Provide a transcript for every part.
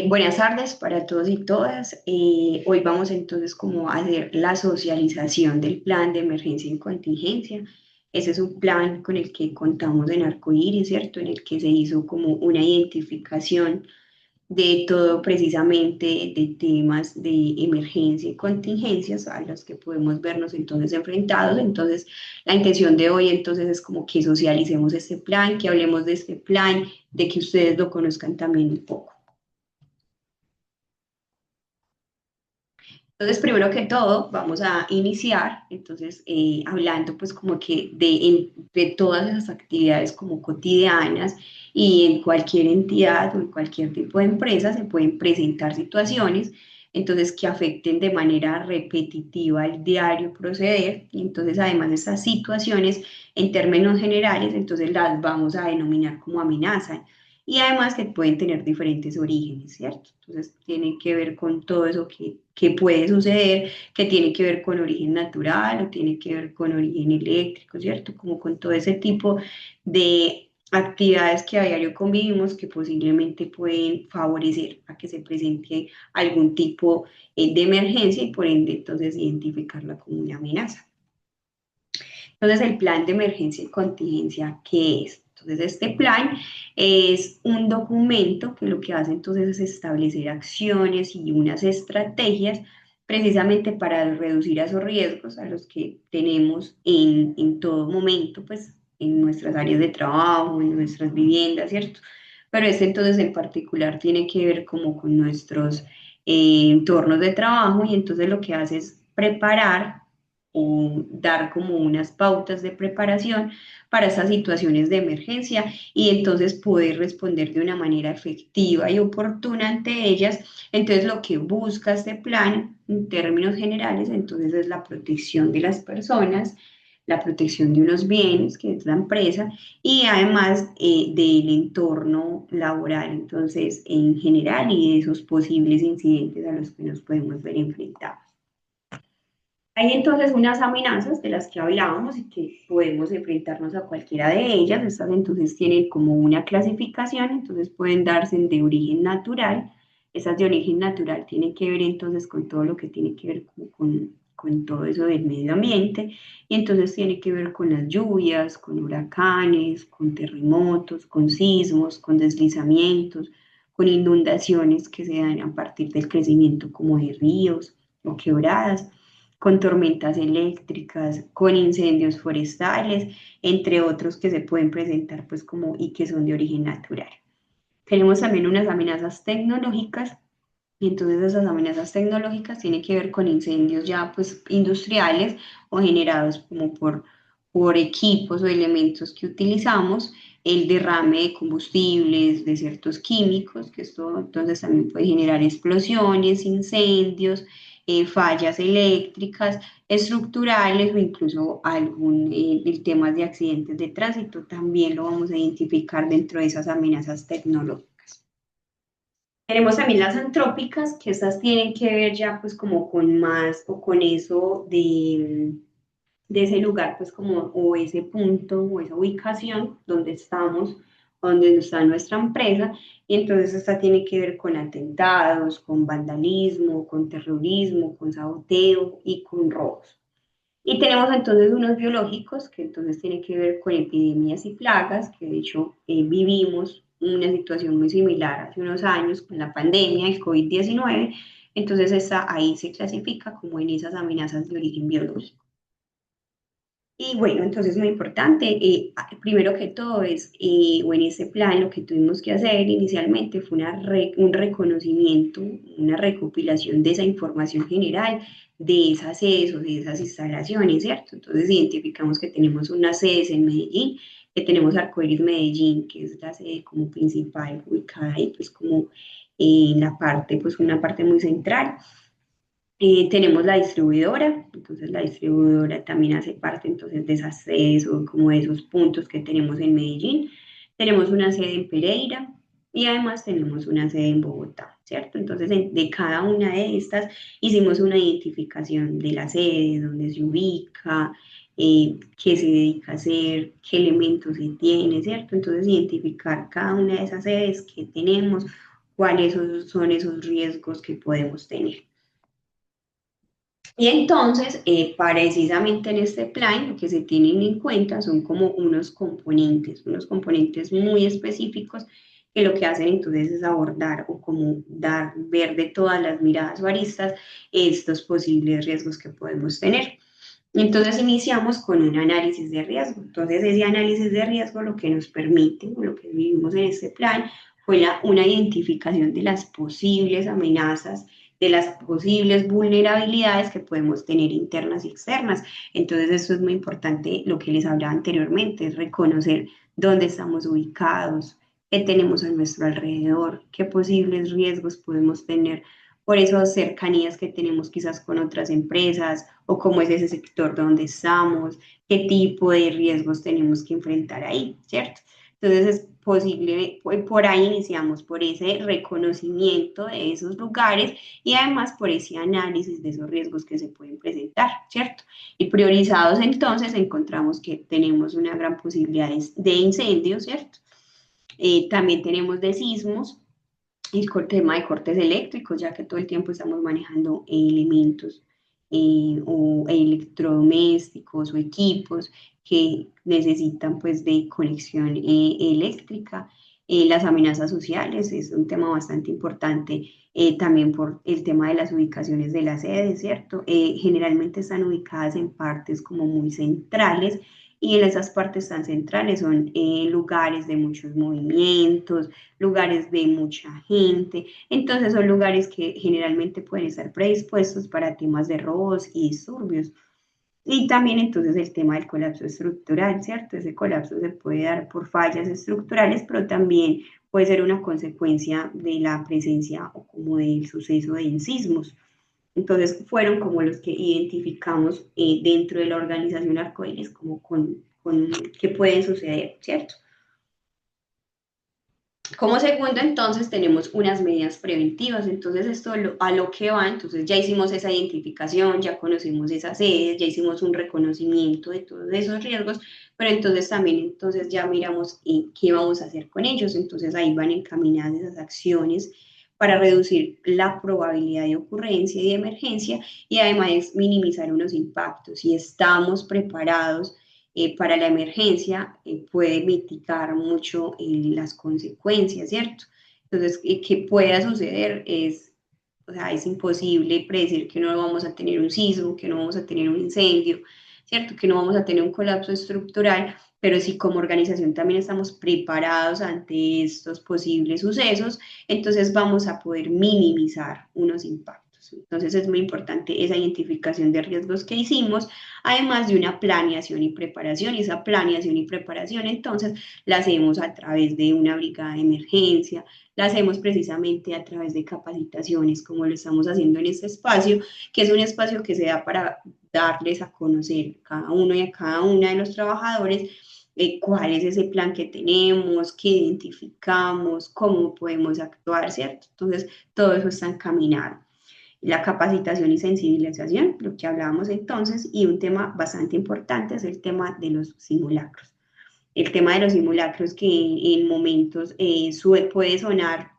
Buenas tardes para todos y todas. Hoy vamos entonces como a hacer la socialización del plan de emergencia y contingencia. Ese es un plan con el que contamos en Arcoíris, ¿cierto? En el que se hizo como una identificación de todo precisamente de temas de emergencia y contingencias a los que podemos vernos entonces enfrentados. Entonces, la intención de hoy entonces es como que socialicemos este plan, que hablemos de este plan, de que ustedes lo conozcan también un poco. Entonces, primero que todo, vamos a iniciar, entonces, hablando pues como que de todas esas actividades como cotidianas y en cualquier entidad o en cualquier tipo de empresa se pueden presentar situaciones, entonces, que afecten de manera repetitiva el diario proceder. Y entonces, además de estas situaciones, en términos generales, entonces las vamos a denominar como amenazas y además que pueden tener diferentes orígenes, ¿cierto? Entonces tiene que ver con todo eso que puede suceder, que tiene que ver con origen natural o tiene que ver con origen eléctrico, ¿cierto? Como con todo ese tipo de actividades que a diario convivimos que posiblemente pueden favorecer a que se presente algún tipo de emergencia y por ende entonces identificarla como una amenaza. Entonces, el plan de emergencia y contingencia, ¿qué es? Entonces, este plan es un documento que lo que hace entonces es establecer acciones y unas estrategias precisamente para reducir esos riesgos a los que tenemos en todo momento, pues en nuestras áreas de trabajo, en nuestras viviendas, ¿cierto? Pero este entonces en particular tiene que ver como con nuestros entornos de trabajo y entonces lo que hace es preparar o dar como unas pautas de preparación para estas situaciones de emergencia y entonces poder responder de una manera efectiva y oportuna ante ellas. Entonces lo que busca este plan en términos generales entonces es la protección de las personas, la protección de unos bienes, que es la empresa, y además del entorno laboral, entonces en general y de esos posibles incidentes a los que nos podemos ver enfrentados. Hay entonces unas amenazas de las que hablábamos y que podemos enfrentarnos a cualquiera de ellas. Estas entonces tienen como una clasificación, entonces pueden darse de origen natural. Esas de origen natural tienen que ver entonces con todo lo que tiene que ver con todo eso del medio ambiente y entonces tiene que ver con las lluvias, con huracanes, con terremotos, con sismos, con deslizamientos, con inundaciones que se dan a partir del crecimiento como de ríos o quebradas, con tormentas eléctricas, con incendios forestales, entre otros que se pueden presentar pues como y que son de origen natural. Tenemos también unas amenazas tecnológicas y entonces esas amenazas tecnológicas tienen que ver con incendios ya pues industriales o generados como por equipos o elementos que utilizamos, el derrame de combustibles, de ciertos químicos, que esto entonces también puede generar explosiones, incendios, fallas eléctricas, estructurales o incluso algún el tema de accidentes de tránsito, también lo vamos a identificar dentro de esas amenazas tecnológicas. Tenemos también las antrópicas, que estas tienen que ver ya pues como con más o con eso de ese lugar pues como o ese punto o esa ubicación donde estamos, donde está nuestra empresa, y entonces esta tiene que ver con atentados, con vandalismo, con terrorismo, con saboteo y con robos. Y tenemos entonces unos biológicos que entonces tienen que ver con epidemias y plagas, que de hecho vivimos una situación muy similar hace unos años con la pandemia, el COVID-19, entonces esta ahí se clasifica como en esas amenazas de origen biológico. Y bueno, entonces muy importante, primero que todo es, o en ese plan lo que tuvimos que hacer inicialmente fue un reconocimiento, una recopilación de esa información general, de esas sedes o de esas instalaciones, ¿cierto? Entonces identificamos que tenemos unas sedes en Medellín, que tenemos Arcoíris Medellín, que es la sede como principal ubicada ahí, pues como en la parte, pues una parte muy central. Tenemos la distribuidora, entonces la distribuidora también hace parte entonces de esas sedes o como de esos puntos que tenemos en Medellín. Tenemos una sede en Pereira y además tenemos una sede en Bogotá, ¿cierto? Entonces de cada una de estas hicimos una identificación de la sede, dónde se ubica, qué se dedica a hacer, qué elementos se tiene, ¿cierto? Entonces identificar cada una de esas sedes que tenemos cuáles son esos riesgos que podemos tener. Y entonces, precisamente en este plan, lo que se tienen en cuenta son como unos componentes muy específicos que lo que hacen entonces es abordar o como dar, ver de todas las miradas o aristas estos posibles riesgos que podemos tener. Entonces iniciamos con un análisis de riesgo. Entonces ese análisis de riesgo lo que nos permite, o lo que vivimos en este plan, fue una identificación de las posibles amenazas, de las posibles vulnerabilidades que podemos tener internas y externas. Entonces esto es muy importante, lo que les hablaba anteriormente, es reconocer dónde estamos ubicados, qué tenemos a nuestro alrededor, qué posibles riesgos podemos tener por esas cercanías que tenemos quizás con otras empresas o cómo es ese sector donde estamos, qué tipo de riesgos tenemos que enfrentar ahí, ¿cierto? Entonces es posible, por ahí iniciamos, por ese reconocimiento de esos lugares y además por ese análisis de esos riesgos que se pueden presentar, ¿cierto? Y priorizados entonces encontramos que tenemos una gran posibilidad de incendios, ¿cierto? También tenemos de sismos, el tema de cortes eléctricos, ya que todo el tiempo estamos manejando elementos o electrodomésticos o equipos que necesitan pues de conexión eléctrica. Las amenazas sociales es un tema bastante importante, también por el tema de las ubicaciones de las sedes, ¿cierto? Generalmente están ubicadas en partes como muy centrales y en esas partes tan centrales son lugares de muchos movimientos, lugares de mucha gente, entonces son lugares que generalmente pueden estar predispuestos para temas de robos y disturbios. Y también entonces el tema del colapso estructural, ¿cierto? Ese colapso se puede dar por fallas estructurales, pero también puede ser una consecuencia de la presencia o como del suceso de sismos. Entonces fueron como los que identificamos dentro de la organización Arcoíris como con que pueden suceder, ¿cierto? Como segundo, entonces, tenemos unas medidas preventivas. Entonces, esto a lo que va, entonces ya hicimos esa identificación, ya conocemos esas sedes, ya hicimos un reconocimiento de todos esos riesgos, pero entonces también entonces ya miramos qué vamos a hacer con ellos. Entonces, ahí van encaminadas esas acciones para reducir la probabilidad de ocurrencia y de emergencia y además minimizar unos impactos. Si estamos preparados para la emergencia, puede mitigar mucho las consecuencias, ¿cierto? Entonces, que pueda suceder o sea, es imposible predecir que no vamos a tener un sismo, que no vamos a tener un incendio, ¿cierto? Que no vamos a tener un colapso estructural, pero si como organización también estamos preparados ante estos posibles sucesos, entonces vamos a poder minimizar unos impactos. Entonces es muy importante esa identificación de riesgos que hicimos, además de una planeación y preparación. Y esa planeación y preparación entonces la hacemos a través de una brigada de emergencia, la hacemos precisamente a través de capacitaciones, como lo estamos haciendo en este espacio, que es un espacio que se da para darles a conocer cada uno y a cada una de los trabajadores cuál es ese plan que tenemos, qué identificamos, cómo podemos actuar, ¿cierto? Entonces, todo eso está encaminado. La capacitación y sensibilización, lo que hablábamos entonces, y un tema bastante importante es el tema de los simulacros. El tema de los simulacros que en momentos puede sonar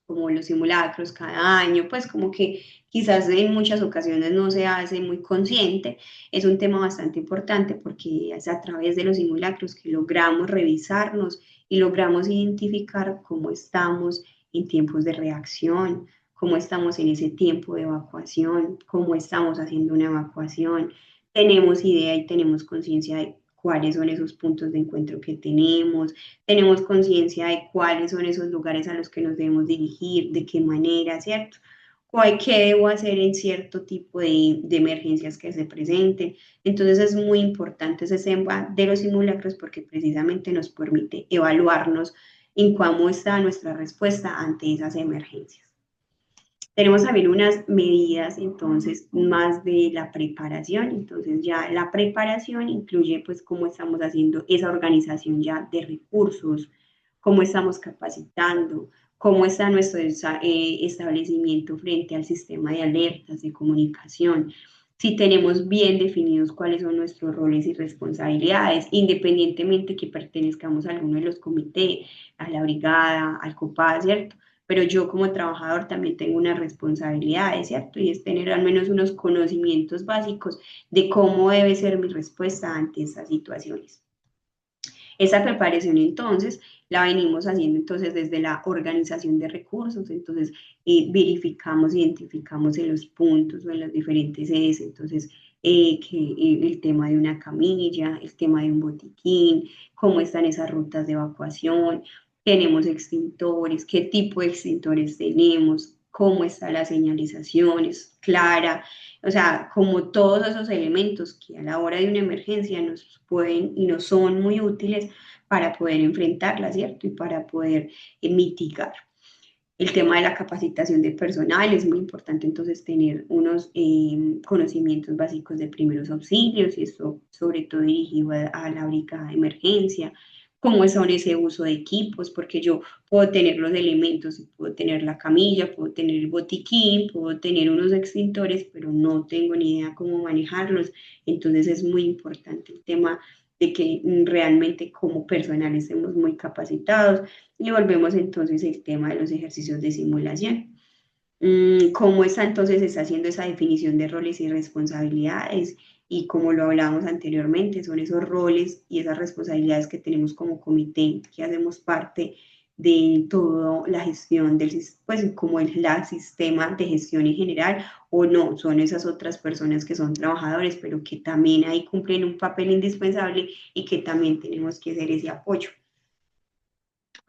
como los simulacros cada año, pues como que quizás en muchas ocasiones no se hace muy consciente, es un tema bastante importante porque es a través de los simulacros que logramos revisarnos y logramos identificar cómo estamos en tiempos de reacción, cómo estamos en ese tiempo de evacuación, cómo estamos haciendo una evacuación, tenemos idea y tenemos conciencia de cuáles son esos puntos de encuentro que tenemos conciencia de cuáles son esos lugares a los que nos debemos dirigir, de qué manera, ¿cierto? ¿Qué debo hacer en cierto tipo de emergencias que se presenten? Entonces es muy importante ese tema de los simulacros porque precisamente nos permite evaluarnos en cómo está nuestra respuesta ante esas emergencias. Tenemos también unas medidas, entonces, más de la preparación. Entonces, ya la preparación incluye, pues, cómo estamos haciendo esa organización ya de recursos, cómo estamos capacitando, cómo está nuestro establecimiento frente al sistema de alertas, de comunicación, si tenemos bien definidos cuáles son nuestros roles y responsabilidades, independientemente que pertenezcamos a alguno de los comités, a la brigada, al COPAD, ¿cierto? pero yo como trabajador también tengo unas responsabilidades, ¿cierto? Y es tener al menos unos conocimientos básicos de cómo debe ser mi respuesta ante estas situaciones. Esa preparación entonces la venimos haciendo entonces desde la organización de recursos, entonces verificamos, identificamos en los puntos o en las diferentes sedes, entonces el tema de una camilla, el tema de un botiquín, cómo están esas rutas de evacuación, tenemos extintores, qué tipo de extintores tenemos, cómo está la señalización, es clara, o sea, como todos esos elementos que a la hora de una emergencia nos pueden y nos son muy útiles para poder enfrentarla, ¿cierto? Y para poder mitigar. El tema de la capacitación de personal es muy importante, entonces tener unos conocimientos básicos de primeros auxilios y esto sobre todo dirigido a la brigada de emergencia, cómo son ese uso de equipos, porque yo puedo tener los elementos, puedo tener la camilla, puedo tener el botiquín, puedo tener unos extintores, pero no tengo ni idea cómo manejarlos, entonces es muy importante el tema de que realmente como personal estemos muy capacitados y volvemos entonces al tema de los ejercicios de simulación. ¿Cómo está entonces está haciendo esa definición de roles y responsabilidades? Y como lo hablábamos anteriormente, son esos roles y esas responsabilidades que tenemos como comité, que hacemos parte de toda la gestión del, pues como el la sistema de gestión en general, o no, son esas otras personas que son trabajadores, pero que también ahí cumplen un papel indispensable y que también tenemos que hacer ese apoyo.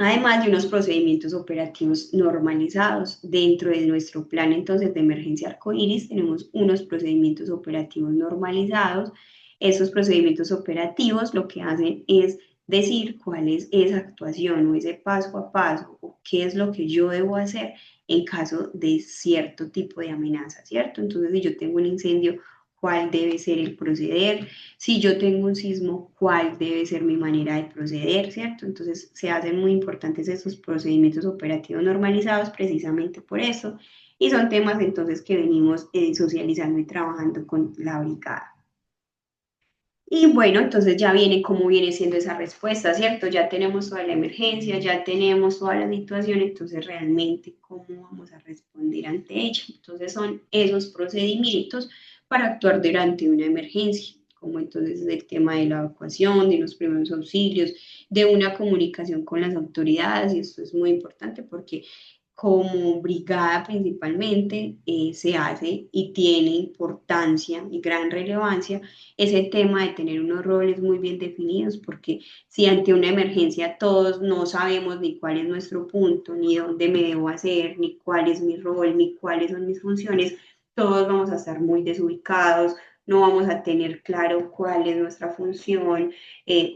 Además de unos procedimientos operativos normalizados dentro de nuestro plan entonces de emergencia arcoíris, tenemos unos procedimientos operativos normalizados. Esos procedimientos operativos lo que hacen es decir cuál es esa actuación o ese paso a paso o qué es lo que yo debo hacer en caso de cierto tipo de amenaza, ¿cierto? Entonces, si yo tengo un incendio, cuál debe ser el proceder, si yo tengo un sismo, cuál debe ser mi manera de proceder, ¿cierto? Entonces se hacen muy importantes esos procedimientos operativos normalizados precisamente por eso, y son temas entonces que venimos socializando y trabajando con la brigada. Y bueno, entonces ya viene cómo viene siendo esa respuesta, ¿cierto? Ya tenemos toda la emergencia, ya tenemos toda la situación, entonces realmente cómo vamos a responder ante ella. Entonces son esos procedimientos para actuar durante una emergencia, como entonces el tema de la evacuación, de los primeros auxilios, de una comunicación con las autoridades, y esto es muy importante porque como brigada principalmente se hace y tiene importancia y gran relevancia ese tema de tener unos roles muy bien definidos, porque si ante una emergencia todos no sabemos ni cuál es nuestro punto, ni dónde me debo hacer, ni cuál es mi rol, ni cuáles son mis funciones, todos vamos a estar muy desubicados, no vamos a tener claro cuál es nuestra función,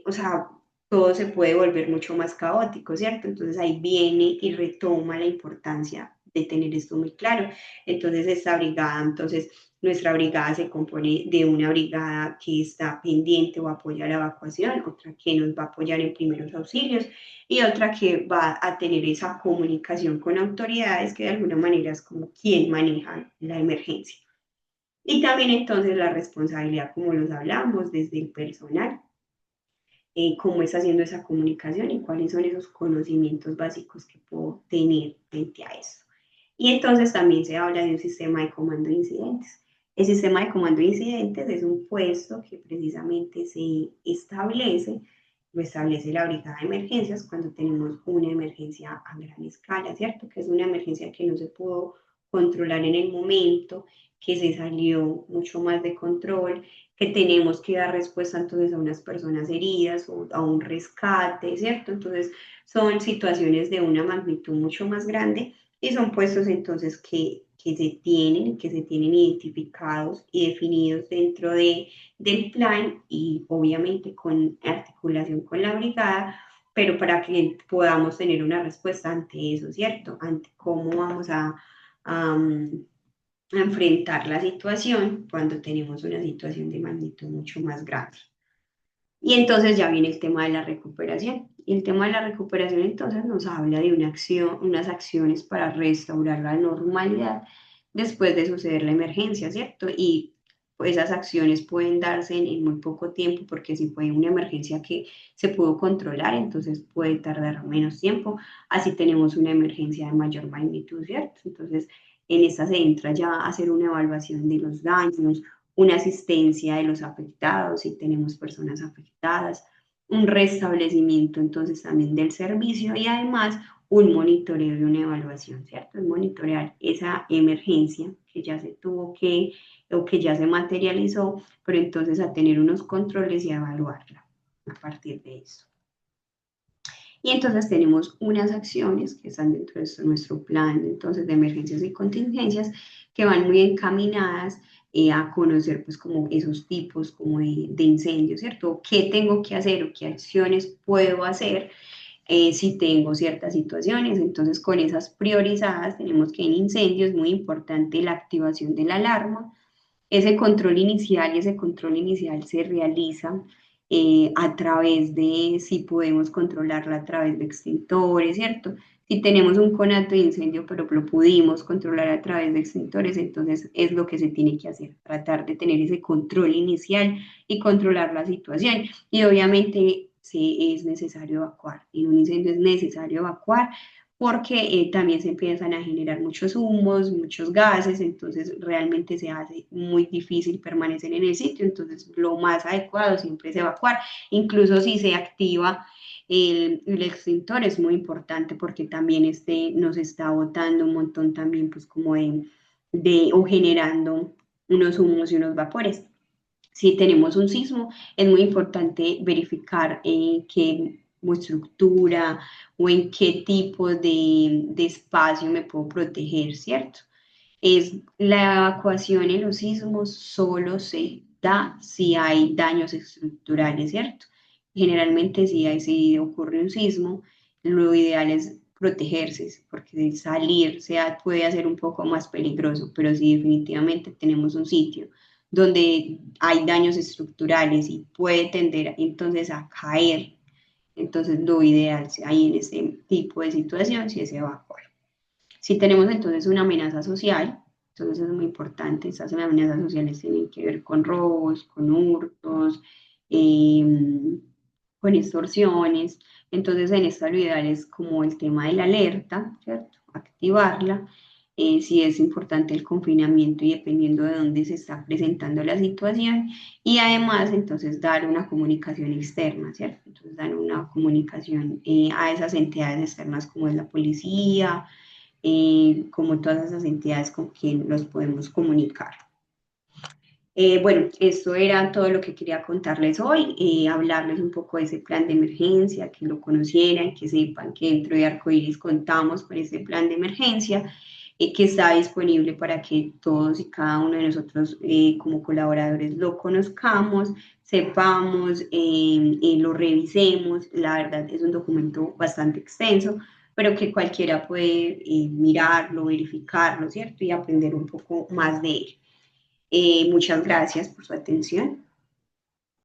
o sea, todo se puede volver mucho más caótico, ¿cierto? Entonces ahí viene y retoma la importancia de tener esto muy claro. Entonces esta brigada, entonces nuestra brigada se compone de una brigada que está pendiente o apoya la evacuación, otra que nos va a apoyar en primeros auxilios y otra que va a tener esa comunicación con autoridades que de alguna manera es como quien maneja la emergencia. Y también entonces la responsabilidad, como los hablamos, desde el personal, cómo está haciendo esa comunicación y cuáles son esos conocimientos básicos que puedo tener frente a eso. Y entonces también se habla de un sistema de comando de incidentes. El sistema de comando de incidentes es un puesto que precisamente se establece, lo establece la brigada de emergencias cuando tenemos una emergencia a gran escala, ¿cierto? Que es una emergencia que no se pudo controlar en el momento, que se salió mucho más de control, que tenemos que dar respuesta entonces a unas personas heridas o a un rescate, ¿cierto? Entonces son situaciones de una magnitud mucho más grande y son puestos entonces que se tienen identificados y definidos dentro del plan y obviamente con articulación con la brigada, pero para que podamos tener una respuesta ante eso, ¿cierto? Ante cómo vamos a, a enfrentar la situación cuando tenemos una situación de magnitud mucho más grande. Y entonces ya viene el tema de la recuperación. Y el tema de la recuperación entonces nos habla de una acción, unas acciones para restaurar la normalidad después de suceder la emergencia, ¿cierto? Y esas acciones pueden darse en muy poco tiempo, porque si fue una emergencia que se pudo controlar, entonces puede tardar menos tiempo. Así tenemos una emergencia de mayor magnitud, ¿cierto? Entonces, en esta se entra ya a hacer una evaluación de los daños, una asistencia de los afectados, si tenemos personas afectadas, un restablecimiento entonces también del servicio y además un monitoreo y una evaluación, ¿cierto? Es monitorear esa emergencia que ya se tuvo que o que ya se materializó, pero entonces a tener unos controles y a evaluarla a partir de eso. Y entonces tenemos unas acciones que están dentro de nuestro plan entonces de emergencias y contingencias que van muy encaminadas a conocer pues como esos tipos como de incendios, ¿cierto? ¿Qué tengo que hacer o qué acciones puedo hacer si tengo ciertas situaciones? Entonces con esas priorizadas tenemos que en incendios es muy importante la activación de la alarma, ese control inicial se realiza a través de, si podemos controlarla a través de extintores, ¿cierto? Si tenemos un conato de incendio, pero lo pudimos controlar a través de extintores, entonces es lo que se tiene que hacer, tratar de tener ese control inicial y controlar la situación. Y obviamente si es necesario evacuar, en un incendio es necesario evacuar, porque también se empiezan a generar muchos humos, muchos gases, entonces realmente se hace muy difícil permanecer en el sitio, entonces lo más adecuado siempre es evacuar, incluso si se activa el extintor es muy importante porque también nos está botando un montón también pues como o generando unos humos y unos vapores. Si tenemos un sismo, es muy importante verificar qué estructura o en qué tipo de espacio me puedo proteger, ¿cierto? La evacuación en los sismos solo se da si hay daños estructurales, ¿cierto? Generalmente si ocurre un sismo, lo ideal es protegerse, porque salir puede ser un poco más peligroso, pero si definitivamente tenemos un sitio donde hay daños estructurales y puede tender entonces a caer, entonces lo ideal ahí en ese tipo de situación sí es evacuar. Si tenemos entonces una amenaza social, entonces es muy importante, estas amenazas sociales tienen que ver con robos, con hurtos, eh, con extorsiones, entonces en esta lo ideal es como el tema de la alerta, ¿cierto? Activarla, si es importante el confinamiento y dependiendo de dónde se está presentando la situación, y además entonces dar una comunicación externa, ¿cierto? Entonces dar una comunicación a esas entidades externas como es la policía, como todas esas entidades con quien los podemos comunicar. Bueno, esto era todo lo que quería contarles hoy, hablarles un poco de ese plan de emergencia, que lo conocieran, que sepan que dentro de Arcoiris contamos con este plan de emergencia, que está disponible para que todos y cada uno de nosotros como colaboradores lo conozcamos, sepamos, lo revisemos. La verdad es un documento bastante extenso, pero que cualquiera puede mirarlo, verificarlo, ¿cierto? Y aprender un poco más de él. Muchas gracias por su atención.